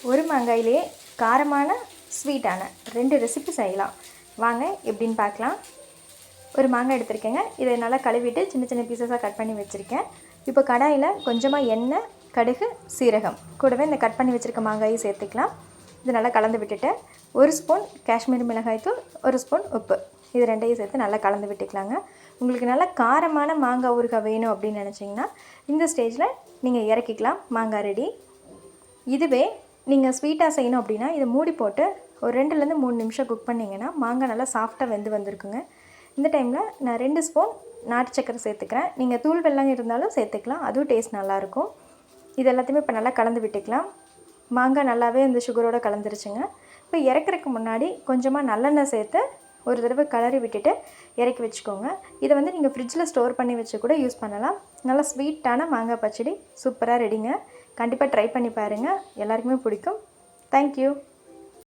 ஒரு மாங்காயிலேயே காரமான ஸ்வீட்டான 2 ரெசிபி செய்யலாம். வாங்க எப்படின்னு பார்க்கலாம். ஒரு மாங்காய் எடுத்திருக்கேங்க. இதை நல்லா கழுவிட்டு சின்ன சின்ன பீசஸாக கட் பண்ணி வச்சுருக்கேன். இப்போ கடாயில் கொஞ்சமாக எண்ணெய், கடுகு, சீரகம் கூடவே இந்த கட் பண்ணி வச்சுருக்க மாங்காயும் சேர்த்துக்கலாம். இது நல்லா கலந்து விட்டுட்டு 1 ஸ்பூன் காஷ்மீரி மிளகாய்த்தூள், 1 ஸ்பூன் உப்பு, இது ரெண்டையும் சேர்த்து நல்லா கலந்து விட்டுக்கலாங்க. உங்களுக்கு நல்லா காரமான மாங்காய் ஊறுகாய் வேணும் அப்படின்னு நினச்சிங்கன்னா இந்த ஸ்டேஜில் நீங்கள் இறக்கிக்கலாம். மாங்காய் ரெடி. இதுவே நீங்கள் ஸ்வீட்டாக செய்யணும் அப்படின்னா இதை மூடி போட்டு ஒரு 2லேருந்து 3 நிமிஷம் குக் பண்ணிங்கன்னா மாங்காய் நல்லா சாஃப்டாக வெந்து வந்திருக்குங்க. இந்த டைமில் நான் 2 ஸ்பூன் நாட்டு சக்கரை சேர்த்துக்கிறேன். நீங்கள் தூள் வெல்லம் இருந்தாலும் சேர்த்துக்கலாம், அதுவும் டேஸ்ட் நல்லாயிருக்கும். இது எல்லாத்தையுமே இப்போ நல்லா கலந்து விட்டுக்கலாம். மாங்காய் நல்லாவே இந்த சுகரோடு கலந்துருச்சுங்க. இப்போ இறக்குறதுக்கு முன்னாடி கொஞ்சமாக நல்லெண்ணெய் சேர்த்து ஒரு தடவை கலரி விட்டுட்டு இறக்கி வச்சுக்கோங்க. இதை நீங்கள் ஃப்ரிட்ஜில் ஸ்டோர் பண்ணி வச்சு கூட யூஸ் பண்ணலாம். நல்லா ஸ்வீட்டான மாங்காய் பச்சடி சூப்பராக ரெடிங்க. கண்டிப்பாக ட்ரை பண்ணி பாருங்கள், எல்லாருக்குமே பிடிக்கும். தேங்க்யூ.